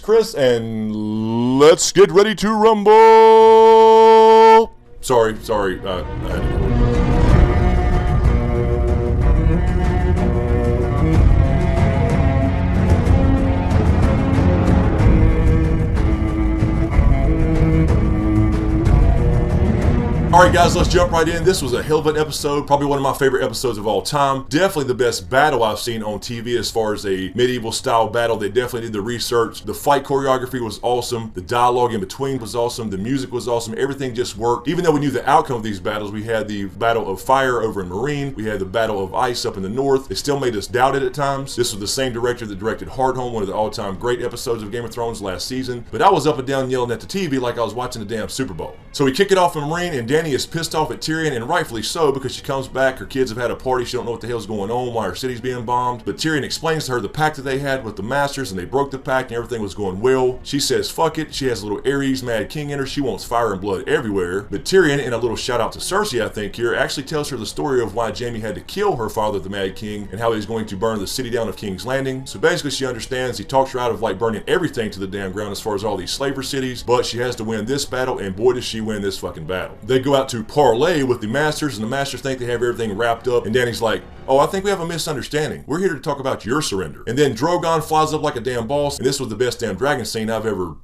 Chris, and let's get ready to rumble! Sorry, I had to go. Alright guys, let's jump right in. This was a hell of an episode, probably one of my favorite episodes of all time. Definitely the best battle I've seen on TV as far as a medieval style battle. They definitely did the research. The fight choreography was awesome. The dialogue in between was awesome. The music was awesome. Everything just worked. Even though we knew the outcome of these battles, we had the Battle of Fire over in Marine. We had the Battle of Ice up in the north. They still made us doubt it at times. This was the same director that directed Hardhome, one of the all-time great episodes of Game of Thrones last season. But I was up and down yelling at the TV like I was watching the damn Super Bowl. So we kick it off in Marine, and Dany is pissed off at Tyrion, and rightfully so, because she comes back, her kids have had a party, she don't know what the hell's going on, why her city's being bombed. But Tyrion explains to her the pact that they had with the Masters, and they broke the pact and everything was going well. She says fuck it, she has a little Ares Mad King in her, she wants fire and blood everywhere. But Tyrion, in a little shout out to Cersei I think here, actually tells her the story of why Jaime had to kill her father the Mad King, and how he's going to burn the city down of King's Landing. So basically she understands, he talks her out of like burning everything to the damn ground as far as all these slaver cities, but she has to win this battle, and boy does she win this fucking battle. They go out to parlay with the Masters, and the Masters think they have everything wrapped up, and Dany's like, oh, I think we have a misunderstanding. We're here to talk about your surrender. And then Drogon flies up like a damn boss, and this was the best damn dragon scene I've ever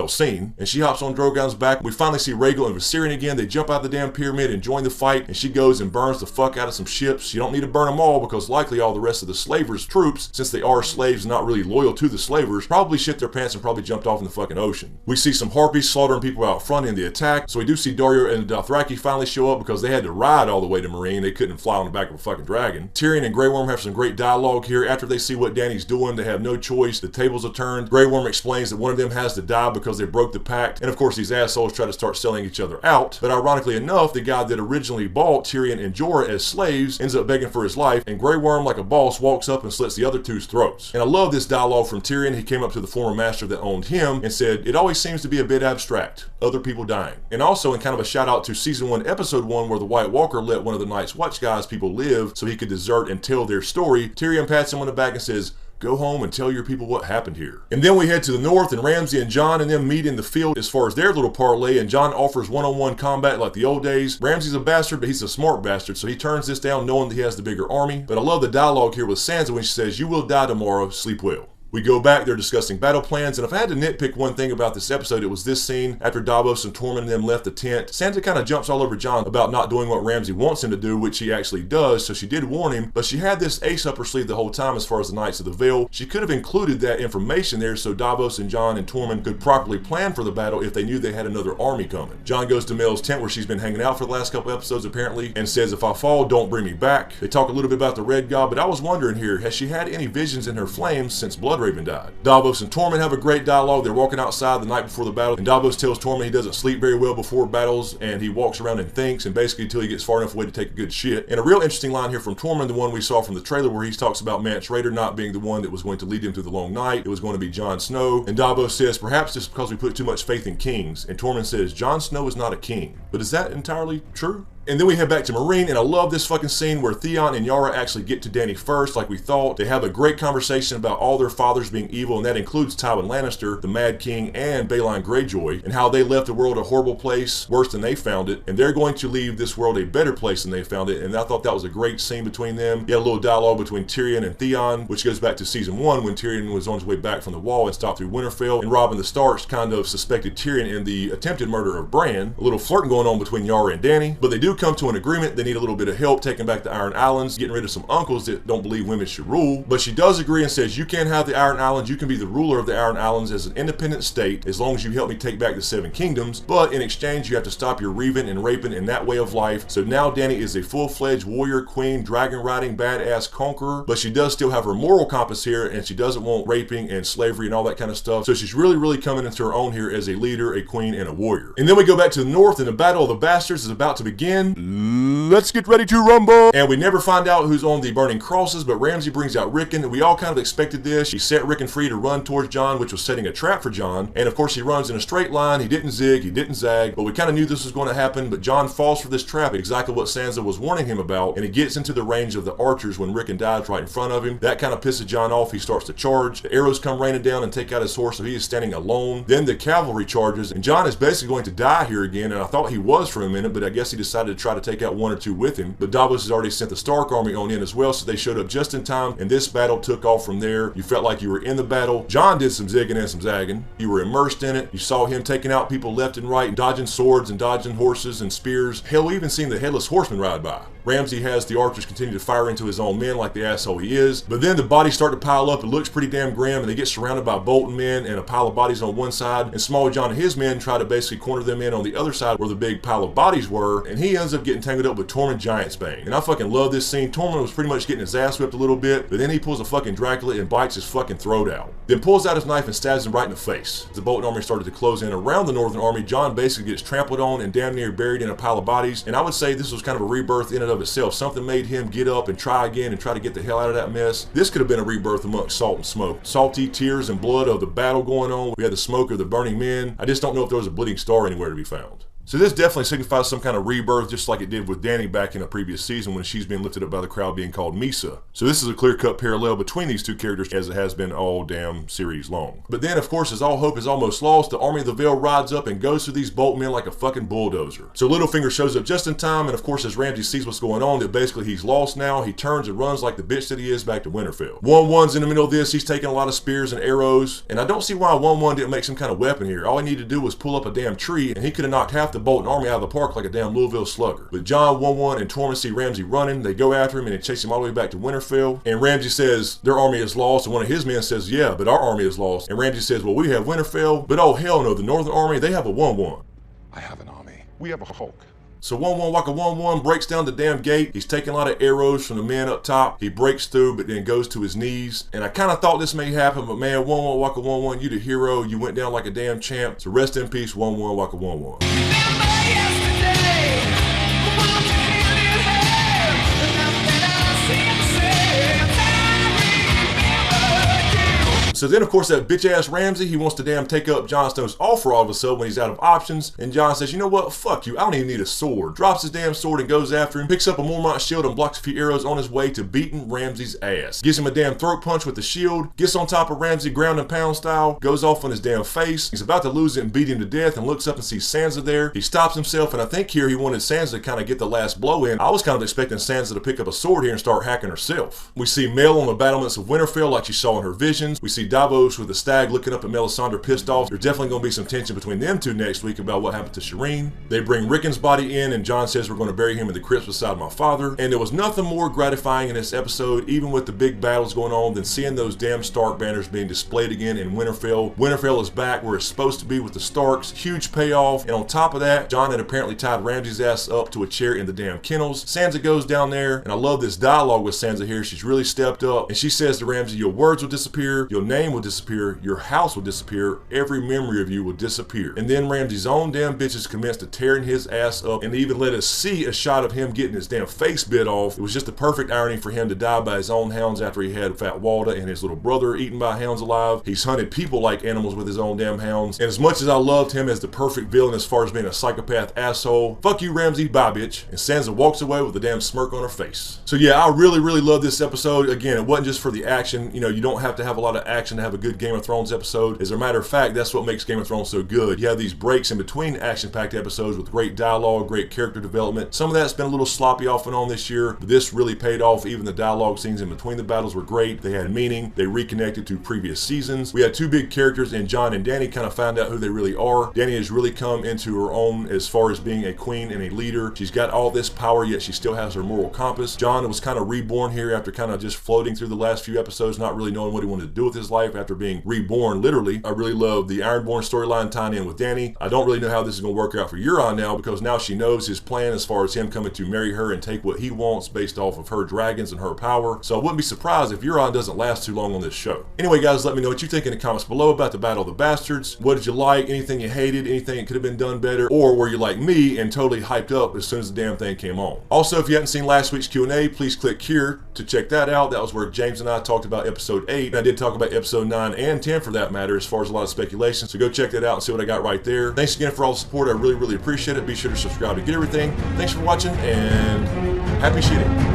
seen. And she hops on Drogon's back. We finally see Rhaegal and Viserion again. They jump out the damn pyramid and join the fight, and she goes and burns the fuck out of some ships. You don't need to burn them all, because likely all the rest of the slavers' troops, since they are slaves not really loyal to the slavers, probably shit their pants and probably jumped off in the fucking ocean. We see some harpies slaughtering people out front in the attack, so we do see Daario and the Dothraki finally show up, because they had to ride all the way to Meereen. They couldn't fly on the back of a fucking dragon. Tyrion and Grey Worm have some great dialogue here. After they see what Dany's doing, they have no choice. The tables are turned. Grey Worm explains that one of them has to die because they broke the pact. And of course these assholes try to start selling each other out, but ironically enough, the guy that originally bought Tyrion and Jorah as slaves ends up begging for his life, and Grey Worm, like a boss, walks up and slits the other two's throats. And I love this dialogue from Tyrion. He came up to the former master that owned him and said, it always seems to be a bit abstract, other people dying. And also in kind of a shout out to season 1 episode 1, where the White Walker let one of the Night's Watch guys people live so he could desert and tell their story, Tyrion pats him on the back and says, go home and tell your people what happened here. And then we head to the north, and Ramsay and Jon and them meet in the field as far as their little parlay, and Jon offers one-on-one combat like the old days. Ramsay's a bastard, but he's a smart bastard, so he turns this down knowing that he has the bigger army. But I love the dialogue here with Sansa when she says, you will die tomorrow, sleep well. We go back, they're discussing battle plans, and if I had to nitpick one thing about this episode, it was this scene. After Davos and Tormund and them left the tent, Sansa kind of jumps all over Jon about not doing what Ramsay wants him to do, which he actually does, so she did warn him, but she had this ace up her sleeve the whole time as far as the Knights of the Vale. She could have included that information there so Davos and Jon and Tormund could properly plan for the battle if they knew they had another army coming. Jon goes to Mel's tent where she's been hanging out for the last couple episodes apparently, and says, if I fall, don't bring me back. They talk a little bit about the Red God, but I was wondering here, has she had any visions in her flames since Bloodraven died? Davos and Tormund have a great dialogue. They're walking outside the night before the battle, and Davos tells Tormund he doesn't sleep very well before battles, and he walks around and thinks, and basically until he gets far enough away to take a good shit. And a real interesting line here from Tormund, the one we saw from the trailer, where he talks about Mance Rayder not being the one that was going to lead him through the long night. It was going to be Jon Snow. And Davos says, perhaps it's because we put too much faith in kings. And Tormund says, Jon Snow is not a king. But is that entirely true? And then we head back to Meereen, and I love this fucking scene where Theon and Yara actually get to Dany first, like we thought. They have a great conversation about all their fathers being evil, and that includes Tywin Lannister, the Mad King, and Balon Greyjoy, and how they left the world a horrible place, worse than they found it, and they're going to leave this world a better place than they found it. And I thought that was a great scene between them. You had a little dialogue between Tyrion and Theon, which goes back to season 1 when Tyrion was on his way back from the wall and stopped through Winterfell, and Robb and the Starks kind of suspected Tyrion in the attempted murder of Bran. A little flirting going on between Yara and Dany, but they do come to an agreement. They need a little bit of help taking back the Iron Islands, getting rid of some uncles that don't believe women should rule. But she does agree and says, you can't have the Iron Islands, you can be the ruler of the Iron Islands as an independent state as long as you help me take back the 7 kingdoms, but in exchange you have to stop your reaving and raping and that way of life. So now Dany is a full-fledged warrior, queen, dragon riding, badass conqueror, but she does still have her moral compass here, and she doesn't want raping and slavery and all that kind of stuff. So she's really coming into her own here as a leader, a queen, and a warrior. And then we go back to the north, and the Battle of the Bastards is about to begin. gentlemen, let's get ready to rumble. And we never find out who's on the burning crosses, but Ramsay brings out Rickon. We all kind of expected this. He set Rickon free to run towards Jon, which was setting a trap for Jon. And of course he runs in a straight line. He didn't zig, he didn't zag, but we kind of knew this was going to happen. But Jon falls for this trap, exactly what Sansa was warning him about, and he gets into the range of the archers when Rickon dives right in front of him. That kind of pisses Jon off. He starts to charge. The arrows come raining down and take out his horse, so he is standing alone. Then the cavalry charges, and Jon is basically going to die here again, and I thought he was for a minute, but I guess he decided to try to take out one or two with him. But Davos has already sent the Stark army on in as well, so they showed up just in time, and this battle took off from there. You felt like you were in the battle. Jon did some zigging and some zagging. You were immersed in it. You saw him taking out people left and right, dodging swords and dodging horses and spears. Hell, we even seen the Headless Horseman ride by. Ramsay has the archers continue to fire into his own men like the asshole he is. But then the bodies start to pile up. It looks pretty damn grim, and they get surrounded by Bolton men and a pile of bodies on one side. And Small John and his men try to basically corner them in on the other side where the big pile of bodies were. And he ends up getting tangled up with Tormund Giantsbane. And I fucking love this scene. Tormund was pretty much getting his ass whipped a little bit, but then he pulls a fucking Dracula and bites his fucking throat out. Then pulls out his knife and stabs him right in the face. As the Bolton army started to close in around the Northern army, Jon basically gets trampled on and damn near buried in a pile of bodies. And I would say this was kind of a rebirth in and of itself. Something made him get up and try again and try to get the hell out of that mess. This could have been a rebirth amongst salt and smoke. Salty tears and blood of the battle going on. We had the smoke of the burning men. I just don't know if there was a bleeding star anywhere to be found. So this definitely signifies some kind of rebirth, just like it did with Dany back in a previous season when she's being lifted up by the crowd being called Misa. So this is a clear-cut parallel between these two characters as it has been all damn series long. But then, of course, as all hope is almost lost, the Army of the Vale rides up and goes through these Bolton men like a fucking bulldozer. So Littlefinger shows up just in time, and of course, as Ramsay sees what's going on, that basically he's lost now, he turns and runs like the bitch that he is back to Winterfell. 1-1's in the middle of this. He's taking a lot of spears and arrows, and I don't see why 1-1 didn't make some kind of weapon here. All he needed to do was pull up a damn tree, and he could have knocked half the Bolton army out of the park like a damn Louisville slugger. But Jon, 1-1, and Tormund see Ramsay running. They go after him and they chase him all the way back to Winterfell. And Ramsay says their army is lost, and one of his men says, yeah, but our army is lost. And Ramsay says, well, we have Winterfell, but oh hell no, the Northern army, they have a 1-1. I have an army. We have a Hulk. So 1-1 Waka 1-1 breaks down the damn gate. He's taking a lot of arrows from the men up top. He breaks through, but then goes to his knees. And I kind of thought this may happen, but man, 1-1 Waka 1-1, you the hero. You went down like a damn champ. So rest in peace, 1-1 Waka 1-1. So then, of course, that bitch-ass Ramsay, he wants to damn take up Jon Snow's offer all of a sudden when he's out of options. And Jon says, you know what? Fuck you. I don't even need a sword. Drops his damn sword and goes after him. Picks up a Mormont shield and blocks a few arrows on his way to beating Ramsay's ass. Gives him a damn throat punch with the shield. Gets on top of Ramsay ground and pound style. Goes off on his damn face. He's about to lose it and beat him to death and looks up and sees Sansa there. He stops himself, and I think here he wanted Sansa to kind of get the last blow in. I was kind of expecting Sansa to pick up a sword here and start hacking herself. We see Mel on the battlements of Winterfell like she saw in her visions. We see Davos with the Stag looking up at Melisandre pissed off. There's definitely going to be some tension between them two next week about what happened to Shireen. They bring Rickon's body in, and Jon says we're going to bury him in the crypts beside my father. And there was nothing more gratifying in this episode, even with the big battles going on, than seeing those damn Stark banners being displayed again in Winterfell. Winterfell is back where it's supposed to be with the Starks. Huge payoff. And on top of that, Jon had apparently tied Ramsay's ass up to a chair in the damn kennels. Sansa goes down there, and I love this dialogue with Sansa here. She's really stepped up, and she says to Ramsay, your words will disappear, your name will disappear, your house will disappear, every memory of you will disappear. And then Ramsay's own damn bitches commenced to tearing his ass up, and they even let us see a shot of him getting his damn face bit off. It was just the perfect irony for him to die by his own hounds after he had Fat Walda and his little brother eaten by hounds alive. He's hunted people like animals with his own damn hounds. And as much as I loved him as the perfect villain as far as being a psychopath asshole, fuck you Ramsay, bye bitch. And Sansa walks away with a damn smirk on her face. So yeah, I really love this episode. Again, it wasn't just for the action. You know, you don't have to have a lot of action to have a good Game of Thrones episode. As a matter of fact, that's what makes Game of Thrones so good. You have these breaks in between action-packed episodes with great dialogue, great character development. Some of that's been a little sloppy off and on this year, but this really paid off. Even the dialogue scenes in between the battles were great. They had meaning. They reconnected to previous seasons. We had two big characters, and Jon and Dany kind of found out who they really are. Dany has really come into her own as far as being a queen and a leader. She's got all this power, yet she still has her moral compass. Jon was kind of reborn here after kind of just floating through the last few episodes, not really knowing what he wanted to do with his life. life after being reborn, literally. I really love the Ironborn storyline tying in with Dany. I don't really know how this is going to work out for Euron now, because now she knows his plan as far as him coming to marry her and take what he wants based off of her dragons and her power. So I wouldn't be surprised if Euron doesn't last too long on this show. Anyway, guys, let me know what you think in the comments below about the Battle of the Bastards. What did you like? Anything you hated? Anything that could have been done better? Or were you like me and totally hyped up as soon as the damn thing came on? Also, if you hadn't seen last week's Q&A, please click here to check that out. That was where James and I talked about episode 8, and I did talk about episode 9 and 10 for that matter, as far as a lot of speculation. So go check that out and see what I got right there. Thanks again for all the support. I really, really appreciate it. Be sure to subscribe to get everything. Thanks for watching, and happy shooting.